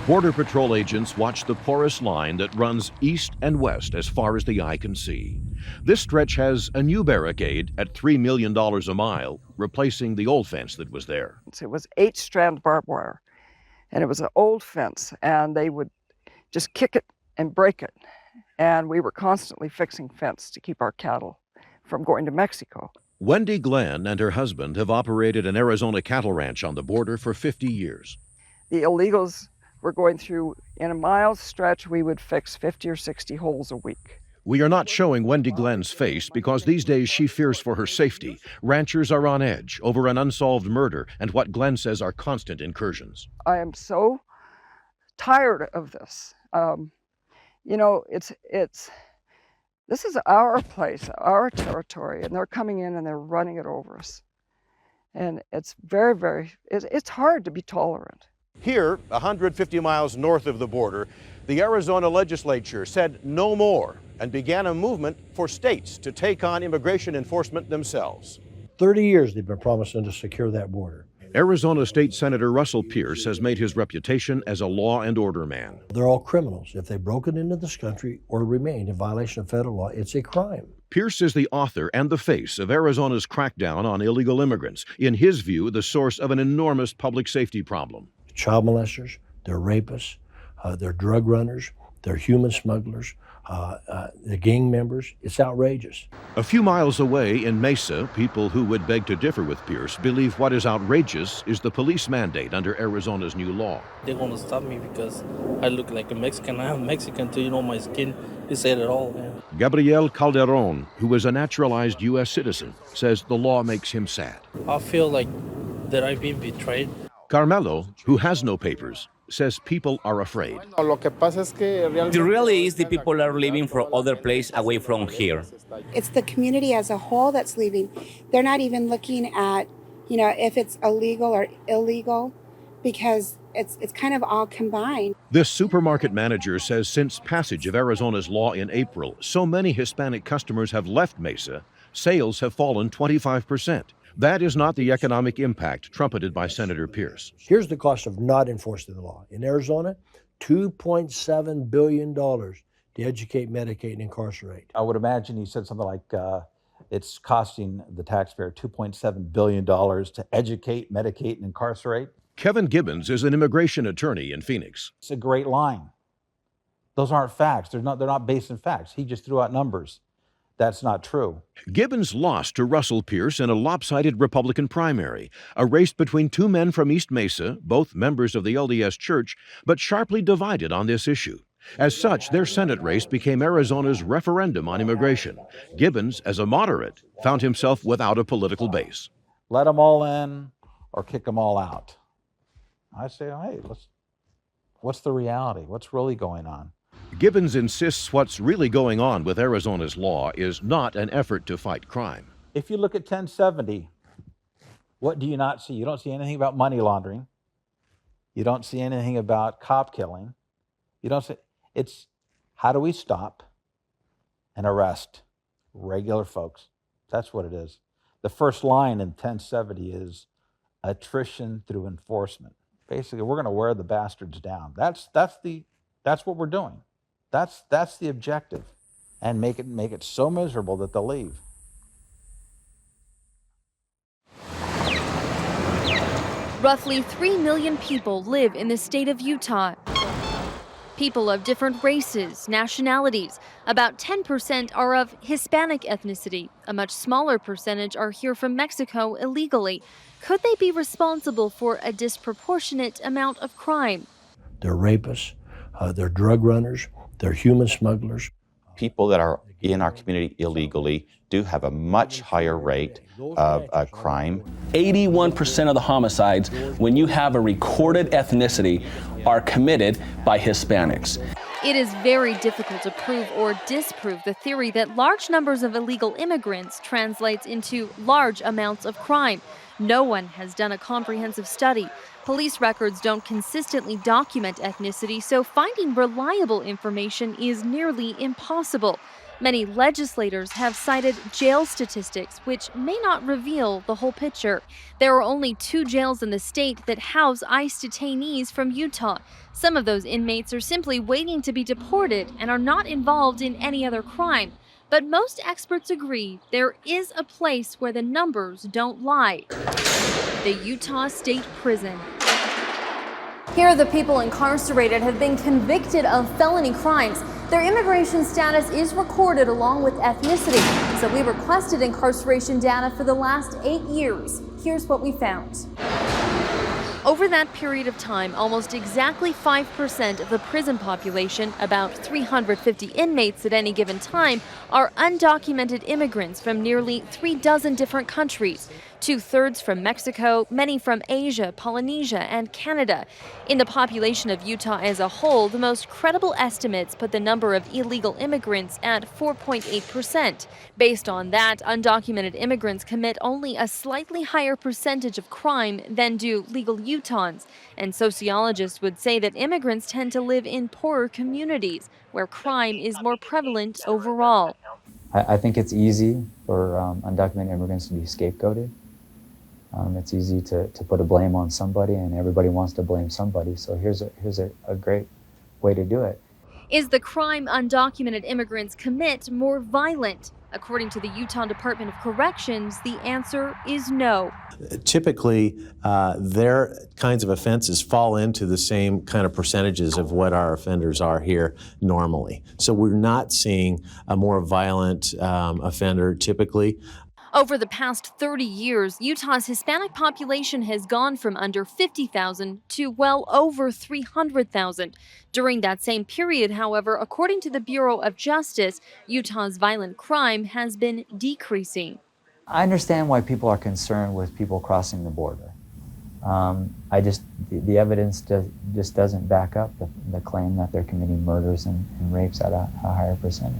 Border Patrol agents watch the porous line that runs east and west as far as the eye can see. This stretch has a new barricade at $3 million a mile, replacing the old fence that was there. It was 8-strand barbed wire, and it was an old fence, and they would just kick it and break it. And we were constantly fixing fence to keep our cattle from going to Mexico. Wendy Glenn and her husband have operated an Arizona cattle ranch on the border for 50 years. The illegals were going through, in a mile stretch, we would fix 50 or 60 holes a week. We are not showing Wendy Glenn's face because these days she fears for her safety. Ranchers are on edge over an unsolved murder and what Glenn says are constant incursions. I am so tired of this. You know, this is our place, our territory, and they're coming in and they're running it over us. And it's it's hard to be tolerant. Here, 150 miles north of the border, the Arizona legislature said no more and began a movement for states to take on immigration enforcement themselves. 30 years they've been promising to secure that border. Arizona State Senator Russell Pierce has made his reputation as a law and order man. They're all criminals. If they've broken into this country or remained in violation of federal law, it's a crime. Pierce is the author and the face of Arizona's crackdown on illegal immigrants, in his view, the source of an enormous public safety problem. Child molesters, they're rapists, they're drug runners, they're human smugglers, the gang members. It's outrageous. A few miles away in Mesa, people who would beg to differ with Pierce believe what is outrageous is the police mandate under Arizona's new law. They want to stop me because I look like a Mexican. I am Mexican too, you know, my skin, they said it all, man. Gabriel Calderon, who is a naturalized U.S. citizen, says the law makes him sad. I feel like that I've been betrayed. Carmelo, who has no papers, says people are afraid. The reality is the people are leaving from other place away from here. It's the community as a whole that's leaving. They're not even looking at, you know, if it's illegal or illegal, because it's kind of all combined. This supermarket manager says since passage of Arizona's law in April, so many Hispanic customers have left Mesa, sales have fallen 25%. That is not the economic impact trumpeted by Senator Pierce. Here's the cost of not enforcing the law. In Arizona, $2.7 billion to educate, medicate, and incarcerate. I would imagine he said something like it's costing the taxpayer $2.7 billion to educate, medicate, and incarcerate. Kevin Gibbons is an immigration attorney in Phoenix. It's a great line. Those aren't facts. They're not based in facts. He just threw out numbers. That's not true. Gibbons lost to Russell Pierce in a lopsided Republican primary, a race between two men from East Mesa, both members of the LDS Church, but sharply divided on this issue. As such, their Senate race became Arizona's referendum on immigration. Gibbons, as a moderate, found himself without a political base. Let them all in or kick them all out. I say, hey, what's the reality? What's really going on? Gibbons insists what's really going on with Arizona's law is not an effort to fight crime. If you look at 1070, what do you not see? You don't see anything about money laundering. You don't see anything about cop killing. You don't see, it's how do we stop and arrest regular folks? That's what it is. The first line in 1070 is attrition through enforcement. Basically, we're going to wear the bastards down. That's what we're doing. That's the objective, and make it so miserable that they'll leave. Roughly 3 million people live in the state of Utah. People of different races, nationalities. About 10% are of Hispanic ethnicity. A much smaller percentage are here from Mexico illegally. Could they be responsible for a disproportionate amount of crime? They're rapists, they're drug runners, they're human smugglers. People that are in our community illegally do have a much higher rate of crime. 81% of the homicides, when you have a recorded ethnicity, are committed by Hispanics. It is very difficult to prove or disprove the theory that large numbers of illegal immigrants translates into large amounts of crime. No one has done a comprehensive study. Police records don't consistently document ethnicity, so finding reliable information is nearly impossible. Many legislators have cited jail statistics, which may not reveal the whole picture. There are only 2 jails in the state that house ICE detainees from Utah. Some of those inmates are simply waiting to be deported and are not involved in any other crime. But most experts agree there is a place where the numbers don't lie: the Utah State Prison. Here, the people incarcerated have been convicted of felony crimes. Their immigration status is recorded along with ethnicity. So we requested incarceration data for the last 8 years. Here's what we found. Over that period of time, almost exactly 5% of the prison population, about 350 inmates at any given time, are undocumented immigrants from nearly 36 different countries. 2/3 from Mexico, many from Asia, Polynesia, and Canada. In the population of Utah as a whole, the most credible estimates put the number of illegal immigrants at 4.8%. Based on that, undocumented immigrants commit only a slightly higher percentage of crime than do legal Utahns. And sociologists would say that immigrants tend to live in poorer communities, where crime is more prevalent overall. I think it's easy for undocumented immigrants to be scapegoated. It's easy to put a blame on somebody, and everybody wants to blame somebody. So here's a great way to do it. Is the crime undocumented immigrants commit more violent? According to the Utah Department of Corrections, the answer is no. Typically, their kinds of offenses fall into the same kind of percentages of what our offenders are here normally. So we're not seeing a more violent offender typically. Over the past 30 years, Utah's Hispanic population has gone from under 50,000 to well over 300,000. During that same period, however, according to the Bureau of Justice, Utah's violent crime has been decreasing. I understand why people are concerned with people crossing the border. The evidence just doesn't back up the claim that they're committing murders and rapes at a higher percentage.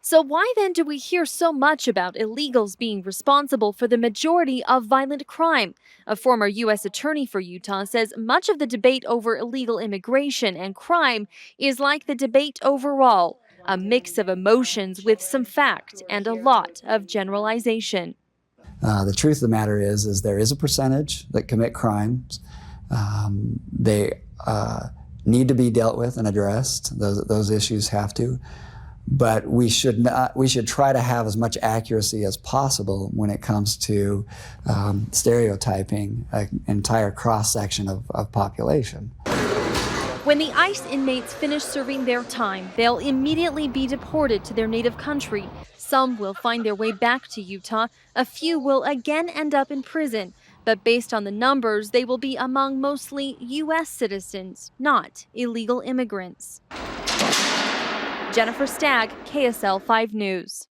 So why then do we hear so much about illegals being responsible for the majority of violent crime? A former U.S. attorney for Utah says much of the debate over illegal immigration and crime is like the debate overall, a mix of emotions with some fact and a lot of generalization. The truth of the matter is there is a percentage that commit crimes. They need to be dealt with and addressed. Those issues have to. But we should try to have as much accuracy as possible when it comes to stereotyping an entire cross-section of population. When the ICE inmates finish serving their time, they'll immediately be deported to their native country. Some will find their way back to Utah. A few will again end up in prison. But based on the numbers, they will be among mostly U.S. citizens, not illegal immigrants. Jennifer Stagg, KSL 5 News.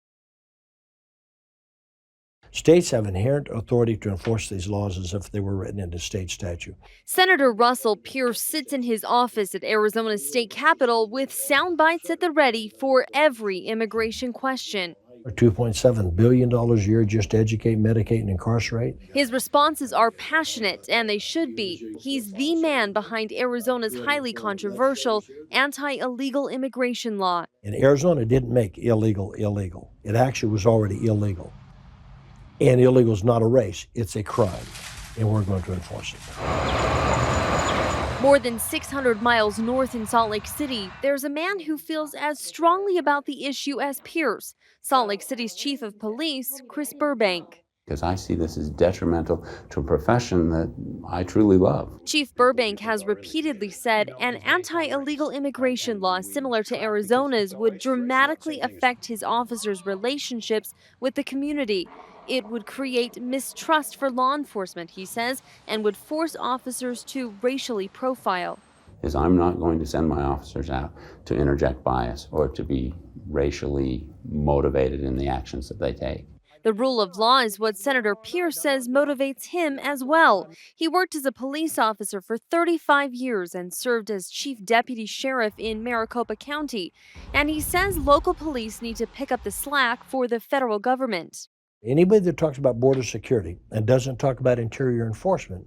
States have inherent authority to enforce these laws as if they were written into state statute. Senator Russell Pierce sits in his office at Arizona's state capitol with sound bites at the ready for every immigration question. $2.7 billion a year just to educate, medicate, and incarcerate. His responses are passionate, and they should be. He's the man behind Arizona's highly controversial anti-illegal immigration law. And Arizona didn't make illegal illegal. It actually was already illegal. And illegal is not a race, it's a crime. And we're going to enforce it. More than 600 miles north in Salt Lake City, there's a man who feels as strongly about the issue as Pierce, Salt Lake City's chief of police, Chris Burbank. Because I see this as detrimental to a profession that I truly love. Chief Burbank has repeatedly said an anti-illegal immigration law similar to Arizona's would dramatically affect his officers' relationships with the community. It would create mistrust for law enforcement, he says, and would force officers to racially profile. I'm not going to send my officers out to interject bias or to be racially motivated in the actions that they take. The rule of law is what Senator Pierce says motivates him as well. He worked as a police officer for 35 years and served as chief deputy sheriff in Maricopa County. And he says local police need to pick up the slack for the federal government. Anybody that talks about border security and doesn't talk about interior enforcement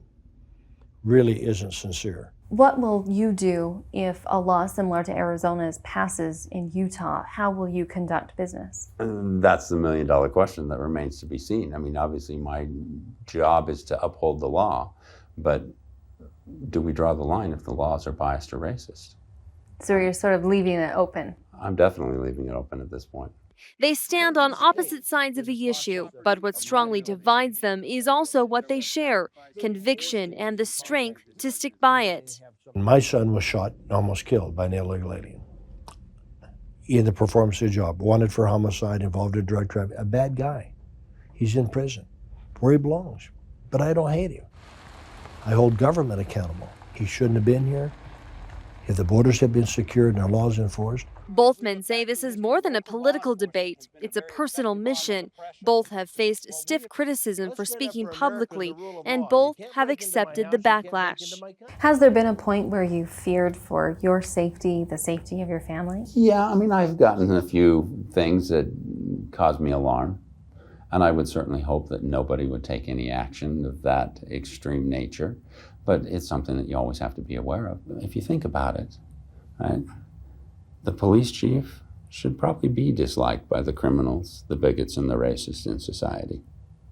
really isn't sincere. What will you do if a law similar to Arizona's passes in Utah? How will you conduct business? And that's the million-dollar question that remains to be seen. I mean, obviously my job is to uphold the law, but do we draw the line if the laws are biased or racist? So you're sort of leaving it open. I'm definitely leaving it open at this point. They stand on opposite sides of the issue, but what strongly divides them is also what they share: conviction and the strength to stick by it. My son was shot, almost killed by an illegal alien in the performance of the job, wanted for homicide, involved in drug trafficking, a bad guy. He's in prison where he belongs, but I don't hate him. I hold government accountable. He shouldn't have been here. If the borders had been secured and our laws enforced. Both men say this is more than a political debate. It's a personal mission. Both have faced stiff criticism for speaking publicly, and both have accepted the backlash. Has there been a point where you feared for your safety, the safety of your family? Yeah, I mean, I've gotten a few things that caused me alarm, and I would certainly hope that nobody would take any action of that extreme nature. But it's something that you always have to be aware of. If you think about it, right? The police chief should probably be disliked by the criminals, the bigots, and the racists in society,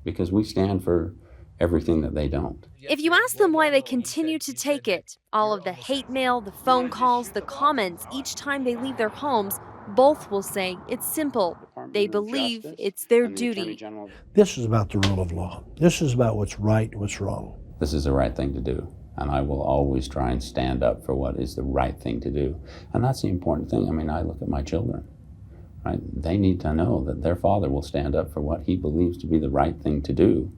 because we stand for everything that they don't. If you ask them why they continue to take it, all of the hate mail, the phone calls, the comments each time they leave their homes, both will say it's simple. They believe it's their duty. This is about the rule of law. This is about what's right, what's wrong. This is the right thing to do, and I will always try and stand up for what is the right thing to do. And that's the important thing. I mean, I look at my children, right? They need to know that their father will stand up for what he believes to be the right thing to do,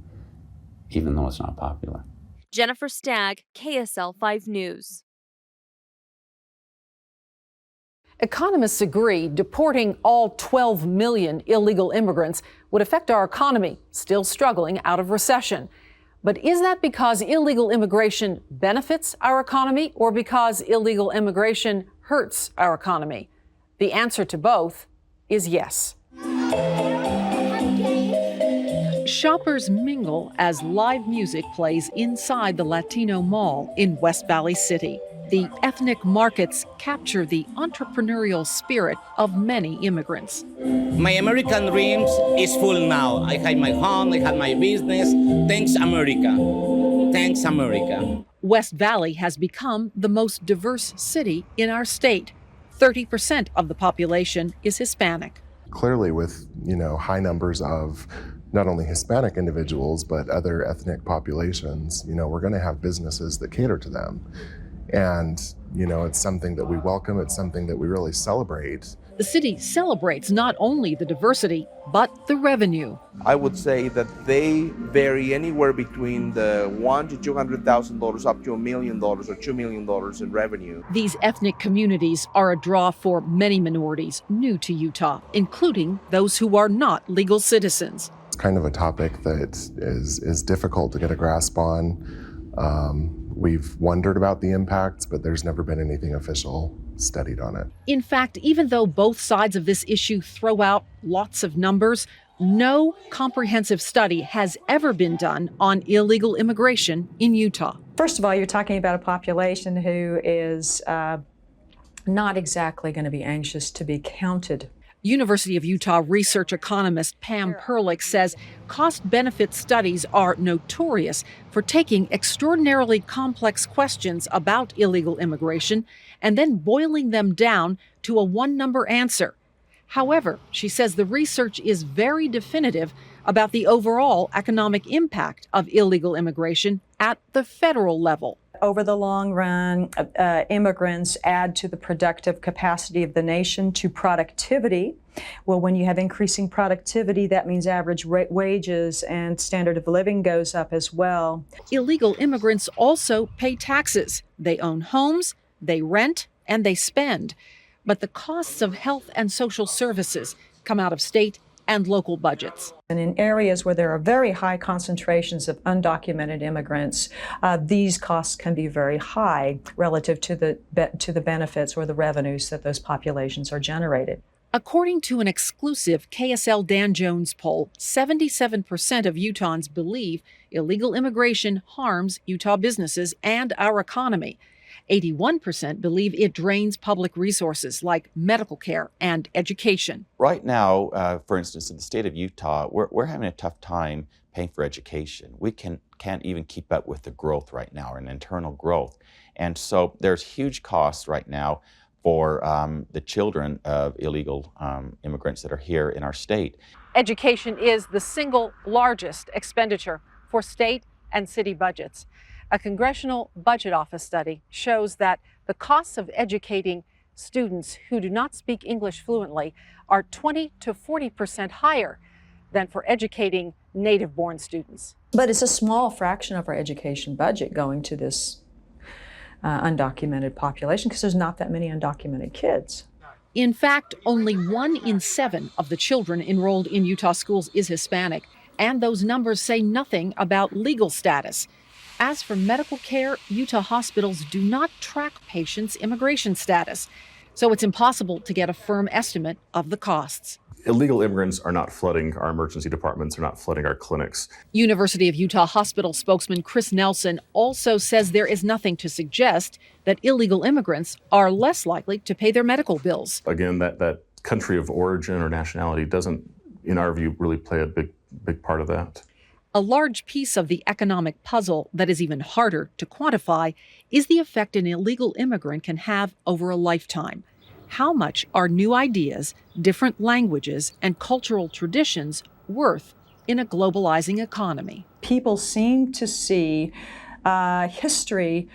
even though it's not popular. Jennifer Stagg, KSL 5 News. Economists agree deporting all 12 million illegal immigrants would affect our economy, still struggling out of recession. But is that because illegal immigration benefits our economy or because illegal immigration hurts our economy? The answer to both is yes. Shoppers mingle as live music plays inside the Latino Mall in West Valley City. The ethnic markets capture the entrepreneurial spirit of many immigrants. My American dreams is full now. I have my home, I have my business. Thanks, America. Thanks, America. West Valley has become the most diverse city in our state. 30% of the population is Hispanic. Clearly, with high numbers of not only Hispanic individuals, but other ethnic populations, we're going to have businesses that cater to them. And, it's something that we welcome. It's something that we really celebrate. The city celebrates not only the diversity, but the revenue. I would say that they vary anywhere between the $100,000 to $200,000 up to $1 million or $2 million in revenue. These ethnic communities are a draw for many minorities new to Utah, including those who are not legal citizens. It's kind of a topic that is difficult to get a grasp on. We've wondered about the impacts, but there's never been anything official studied on it. In fact, even though both sides of this issue throw out lots of numbers, no comprehensive study has ever been done on illegal immigration in Utah. First of all, you're talking about a population who is not exactly going to be anxious to be counted. University of Utah research economist Pam Perlich says cost-benefit studies are notorious for taking extraordinarily complex questions about illegal immigration and then boiling them down to a one-number answer. However, she says the research is very definitive about the overall economic impact of illegal immigration at the federal level. Over the long run, immigrants add to the productive capacity of the nation, to productivity. Well, when you have increasing productivity, that means average wages and standard of living goes up as well. Illegal immigrants also pay taxes. They own homes, they rent, and they spend. But the costs of health and social services come out of state and local budgets. And in areas where there are very high concentrations of undocumented immigrants, these costs can be very high relative to the benefits or the revenues that those populations are generated. According to an exclusive KSL Dan Jones poll, 77% of Utahns believe illegal immigration harms Utah businesses and our economy. 81% believe it drains public resources like medical care and education. Right now, for instance, in the state of Utah, we're having a tough time paying for education. We can't even keep up with the growth right now, and internal growth. And so there's huge costs right now for the children of illegal immigrants that are here in our state. Education is the single largest expenditure for state and city budgets. A Congressional Budget Office study shows that the costs of educating students who do not speak English fluently are 20 to 40% higher than for educating native-born students. But it's a small fraction of our education budget going to this undocumented population because there's not that many undocumented kids. In fact, only 1 in 7 of the children enrolled in Utah schools is Hispanic, and those numbers say nothing about legal status. As for medical care, Utah hospitals do not track patients' immigration status, so it's impossible to get a firm estimate of the costs. Illegal immigrants are not flooding our emergency departments, are not flooding our clinics. University of Utah Hospital spokesman Chris Nelson also says there is nothing to suggest that illegal immigrants are less likely to pay their medical bills. Again, that country of origin or nationality doesn't, in our view, really play a big part of that. A large piece of the economic puzzle that is even harder to quantify is the effect an illegal immigrant can have over a lifetime. How much are new ideas, different languages, and cultural traditions worth in a globalizing economy? People seem to see history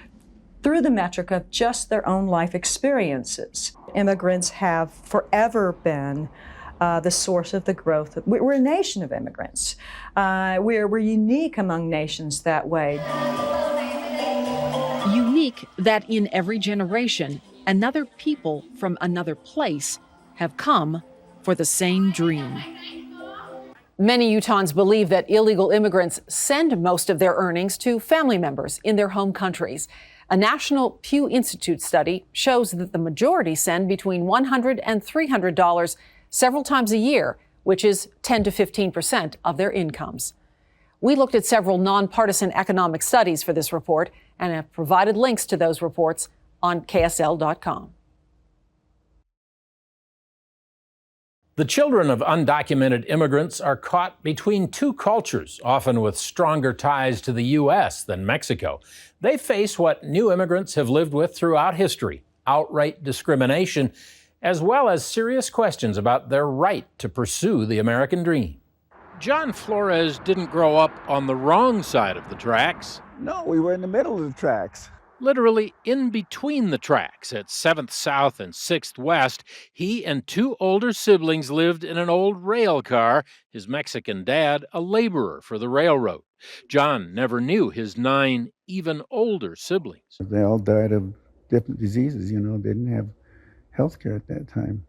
through the metric of just their own life experiences. Immigrants have forever been the source of the growth. We're a nation of immigrants. We're unique among nations that way. Unique that in every generation, another people from another place have come for the same dream. Many Utahns believe that illegal immigrants send most of their earnings to family members in their home countries. A National Pew Institute study shows that the majority send between $100 and $300 several times a year, which is 10 to 15% of their incomes. We looked at several nonpartisan economic studies for this report and have provided links to those reports on KSL.com. The children of undocumented immigrants are caught between two cultures, often with stronger ties to the U.S. than Mexico. They face what new immigrants have lived with throughout history, outright discrimination, as well as serious questions about their right to pursue the American dream. John Flores didn't grow up on the wrong side of the tracks. No, we were in the middle of the tracks. Literally in between the tracks at 7th South and 6th West, he and 2 older siblings lived in an old rail car, his Mexican dad a laborer for the railroad. John never knew his 9 even older siblings. They all died of different diseases, they didn't have health care at that time.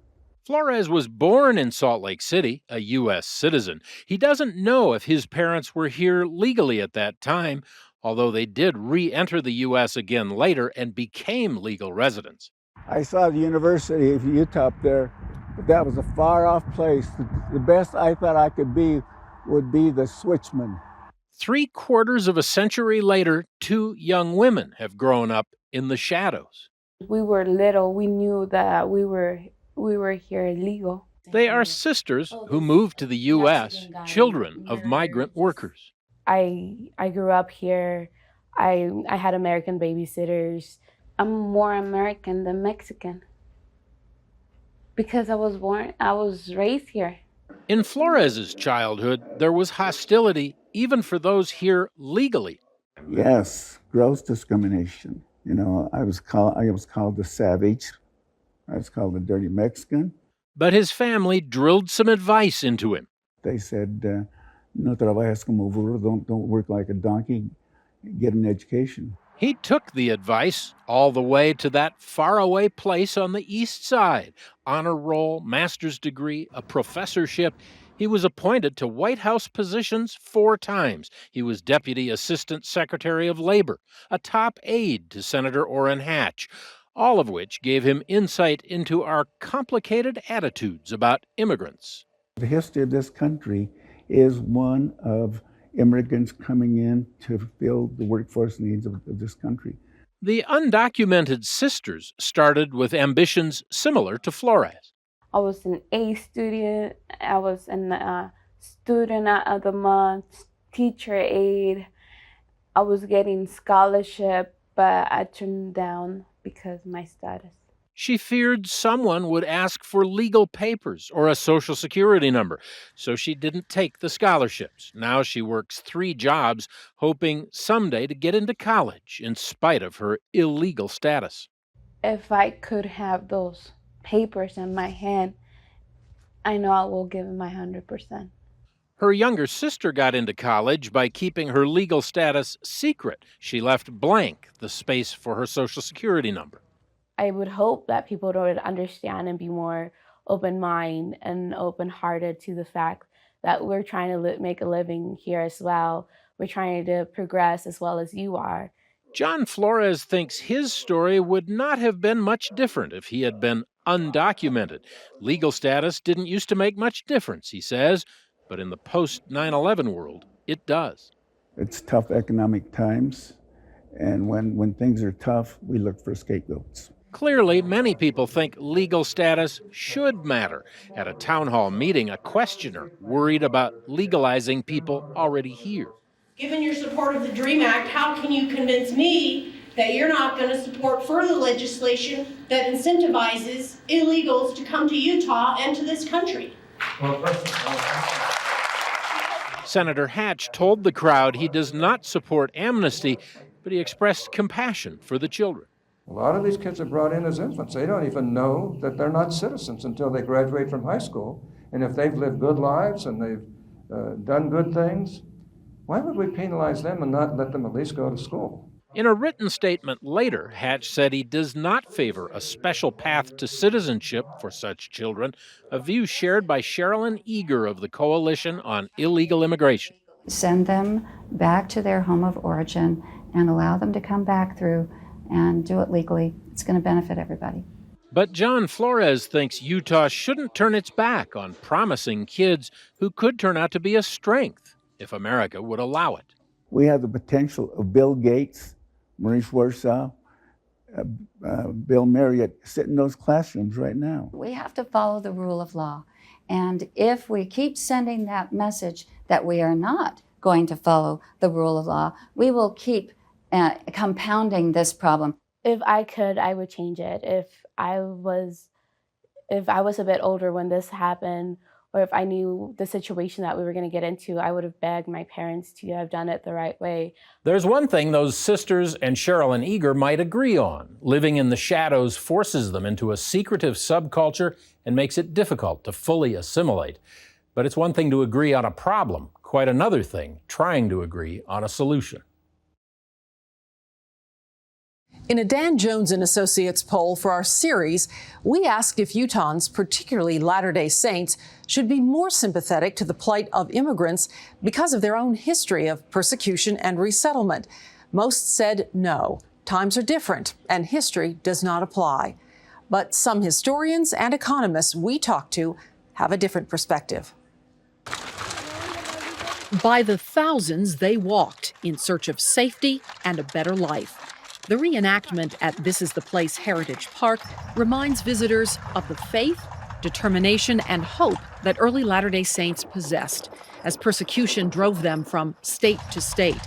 Flores was born in Salt Lake City, a U.S. citizen. He doesn't know if his parents were here legally at that time, although they did re-enter the U.S. again later and became legal residents. I saw the University of Utah up there, but that was a far-off place. The best I thought I could be would be the switchman. 3/4 of a century later, 2 young women have grown up in the shadows. We were little. We knew that we were here illegal. They are sisters who moved to the U.S., children of migrant workers. I grew up here. I had American babysitters. I'm more American than Mexican because I was raised here. In Flores's childhood, there was hostility even for those here legally. Yes, gross discrimination. I was called the savage. I was called the dirty Mexican. But his family drilled some advice into him. They said, no trabajas como burro, don't work like a donkey, get an education. He took the advice all the way to that faraway place on the east side. Honor roll, master's degree, a professorship. He was appointed to White House positions 4 times. He was Deputy Assistant Secretary of Labor, a top aide to Senator Orrin Hatch, all of which gave him insight into our complicated attitudes about immigrants. The history of this country is one of immigrants coming in to fill the workforce needs of this country. The undocumented sisters started with ambitions similar to Flores. I was an A student, I was a student of the month, teacher aide. I was getting scholarship, but I turned down because of my status. She feared someone would ask for legal papers or a social security number, so she didn't take the scholarships. Now she works 3 jobs, hoping someday to get into college in spite of her illegal status. If I could have those papers in my hand, I know I will give it my 100%. Her younger sister got into college by keeping her legal status secret. She left blank the space for her social security number. I would hope that people would understand and be more open-minded and open-hearted to the fact that we're trying to make a living here as well. We're trying to progress as well as you are. John Flores thinks his story would not have been much different if he had been undocumented. Legal status didn't used to make much difference, he says, but in the post-9/11 world, it does. It's tough economic times, and when things are tough, we look for scapegoats. Clearly, many people think legal status should matter. At a town hall meeting, a questioner worried about legalizing people already here. Given your support of the DREAM Act, how can you convince me that you're not going to support further legislation that incentivizes illegals to come to Utah and to this country? Senator Hatch told the crowd he does not support amnesty, but he expressed compassion for the children. A lot of these kids are brought in as infants. They don't even know that they're not citizens until they graduate from high school. And if they've lived good lives and they've done good things, why would we penalize them and not let them at least go to school? In a written statement later, Hatch said he does not favor a special path to citizenship for such children, a view shared by Sherilyn Eager of the Coalition on Illegal Immigration. Send them back to their home of origin and allow them to come back through and do it legally. It's going to benefit everybody. But John Flores thinks Utah shouldn't turn its back on promising kids who could turn out to be a strength if America would allow it. We have the potential of Bill Gates, Maurice Warsaw, Bill Marriott sit in those classrooms right now. We have to follow the rule of law. And if we keep sending that message that we are not going to follow the rule of law, we will keep compounding this problem. If I could, I would change it. If I was a bit older when this happened, or if I knew the situation that we were going to get into, I would have begged my parents to have done it the right way. There's one thing those sisters and Sherilyn Eager might agree on. Living in the shadows forces them into a secretive subculture and makes it difficult to fully assimilate. But it's one thing to agree on a problem, quite another thing trying to agree on a solution. In a Dan Jones and Associates poll for our series, we asked if Utahns, particularly Latter-day Saints, should be more sympathetic to the plight of immigrants because of their own history of persecution and resettlement. Most said no, times are different and history does not apply. But some historians and economists we talked to have a different perspective. By the thousands, they walked in search of safety and a better life. The reenactment at This Is the Place Heritage Park reminds visitors of the faith, determination, and hope that early Latter-day Saints possessed as persecution drove them from state to state.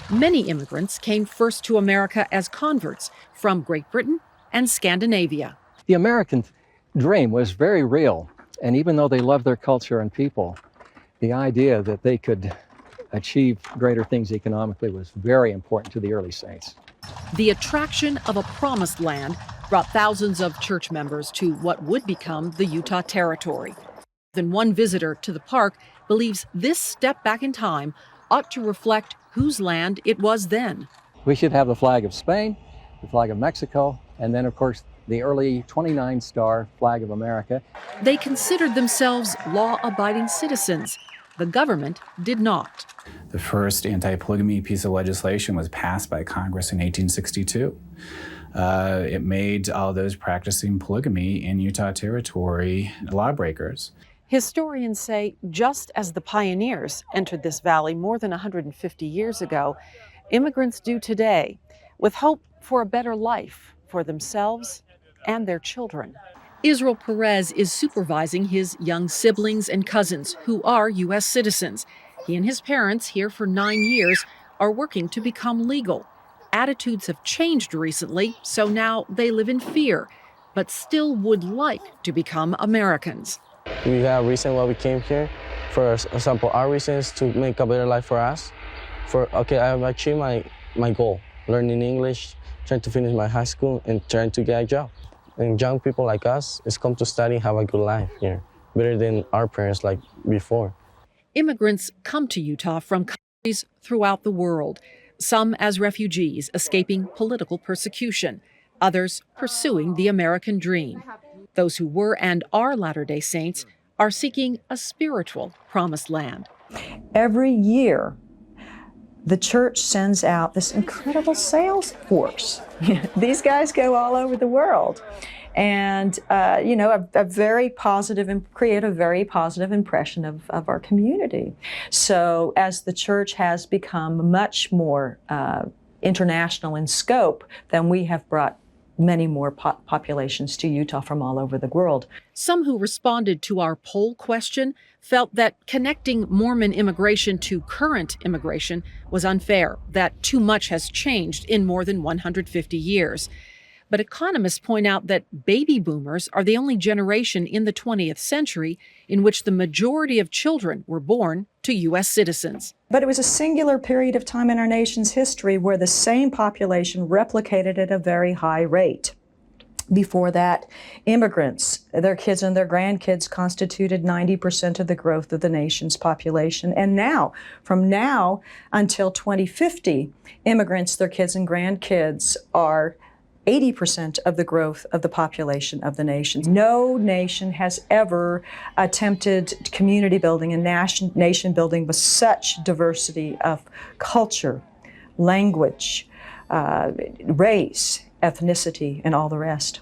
Many immigrants came first to America as converts from Great Britain and Scandinavia. The American dream was very real, and even though they loved their culture and people, the idea that they could achieve greater things economically was very important to the early Saints. The attraction of a promised land brought thousands of church members to what would become the Utah Territory. Then one visitor to the park believes this step back in time ought to reflect whose land it was then. We should have the flag of Spain, the flag of Mexico, and then, of course, the early 29-star flag of America. They considered themselves law-abiding citizens. The government did not. The first anti-polygamy piece of legislation was passed by Congress in 1862. It made all those practicing polygamy in Utah Territory lawbreakers. Historians say just as the pioneers entered this valley more than 150 years ago, immigrants do today. with hope for a better life for themselves and their children. Israel Perez is supervising his young siblings and cousins who are U.S. citizens. He and his parents, here for 9 years, are working to become legal. Attitudes have changed recently, so now they live in fear, but still would like to become Americans. We have a reason why we came here. For example, our reason is to make a better life for us. I have achieved my goal, learning English, trying to finish my high school, and trying to get a job. And young people like us is come to study and have a good life here, better than our parents like before. Immigrants come to Utah from countries throughout the world, some as refugees escaping political persecution, others pursuing the American dream. Those who were and are Latter-day Saints are seeking a spiritual promised land. Every year, the church sends out this incredible sales force. These guys go all over the world and, a very positive and create a very positive impression of our community. So as the church has become much more international in scope, then we have brought many more populations to Utah from all over the world. Some who responded to our poll question felt that connecting Mormon immigration to current immigration was unfair, that too much has changed in more than 150 years. But economists point out that baby boomers are the only generation in the 20th century in which the majority of children were born to U.S. citizens. But it was a singular period of time in our nation's history where the same population replicated at a very high rate. Before that, immigrants, their kids and their grandkids constituted 90% of the growth of the nation's population. And now, from now until 2050, immigrants, their kids and grandkids are 80% of the growth of the population of the nation. No nation has ever attempted community building and nation building with such diversity of culture, language, race, ethnicity, and all the rest.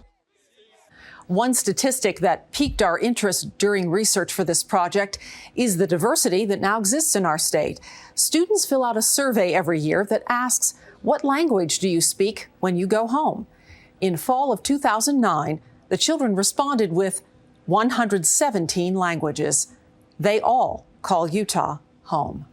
One statistic that piqued our interest during research for this project is the diversity that now exists in our state. Students fill out a survey every year that asks, "What language do you speak when you go home?" In fall of 2009, the children responded with 117 languages. They all call Utah home.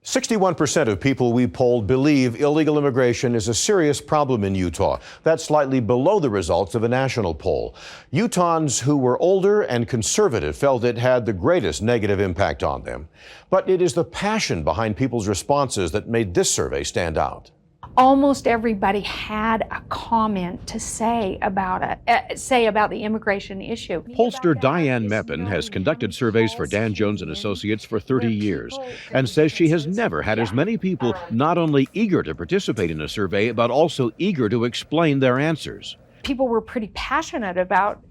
61% of people we polled believe illegal immigration is a serious problem in Utah. That's slightly below the results of a national poll. Utahns who were older and conservative felt it had the greatest negative impact on them. But it is the passion behind people's responses that made this survey stand out. Almost everybody had a comment to say about the immigration issue. Pollster Diane Meppen has conducted surveys for Dan Jones and Associates for 30 years and says she has never had as many people not only eager to participate in a survey, but also eager to explain their answers. People were pretty passionate about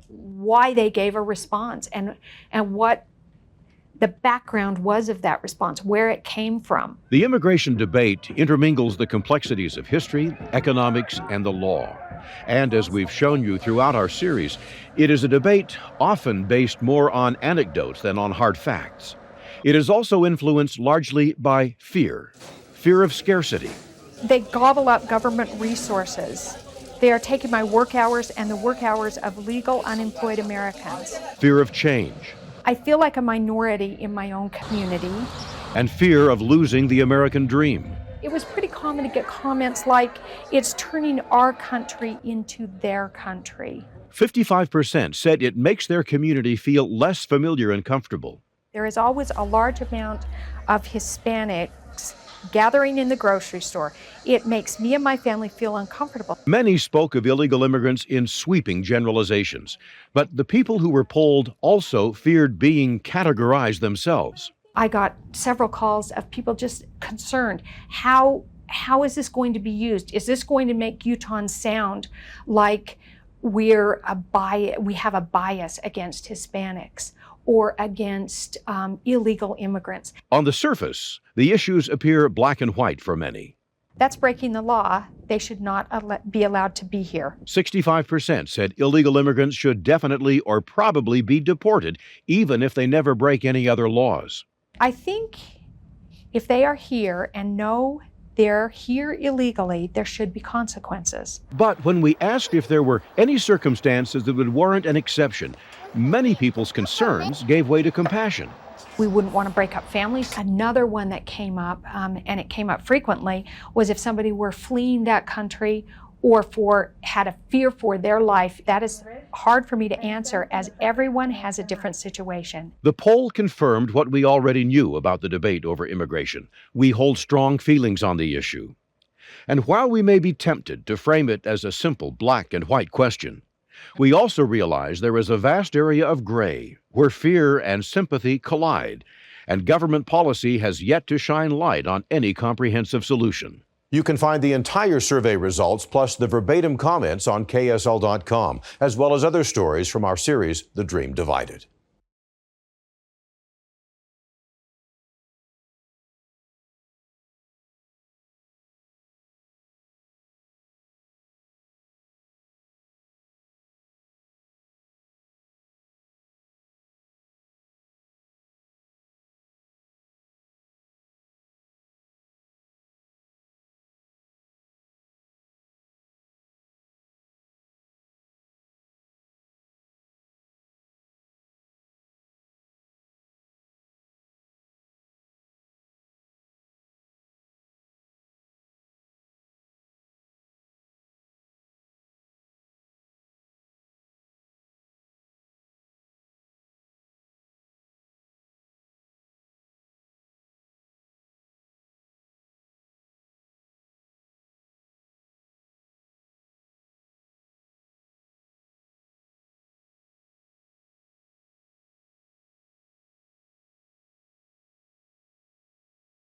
why they gave a response and what the background was of that response, where it came from. The immigration debate intermingles the complexities of history, economics, and the law. And as we've shown you throughout our series, it is a debate often based more on anecdotes than on hard facts. It is also influenced largely by fear of scarcity. They gobble up government resources. They are taking my work hours and the work hours of legal unemployed Americans. Fear of change. I feel like a minority in my own community. And fear of losing the American dream. It was pretty common to get comments like, it's turning our country into their country. 55% said it makes their community feel less familiar and comfortable. There is always a large amount of Hispanics gathering in the grocery store. It makes me and my family feel uncomfortable. Many spoke of illegal immigrants in sweeping generalizations, but the people who were polled also feared being categorized themselves. I got several calls of people just concerned. How is this going to be used? Is this going to make Utahns sound like we have a bias against Hispanics or against illegal immigrants? On the surface, the issues appear black and white for many. That's breaking the law. They should not be allowed to be here. 65% said illegal immigrants should definitely or probably be deported, even if they never break any other laws. I think If they are here and know they're here illegally, there should be consequences. But when we asked if there were any circumstances that would warrant an exception, many people's concerns gave way to compassion. We wouldn't want to break up families. Another one that came up, and it came up frequently, was if somebody were fleeing that country or had a fear for their life. That is hard for me to answer, as everyone has a different situation. The poll confirmed what we already knew about the debate over immigration. We hold strong feelings on the issue. And while we may be tempted to frame it as a simple black and white question, we also realize there is a vast area of gray where fear and sympathy collide, and government policy has yet to shine light on any comprehensive solution. You can find the entire survey results plus the verbatim comments on KSL.com, as well as other stories from our series, The Dream Divided.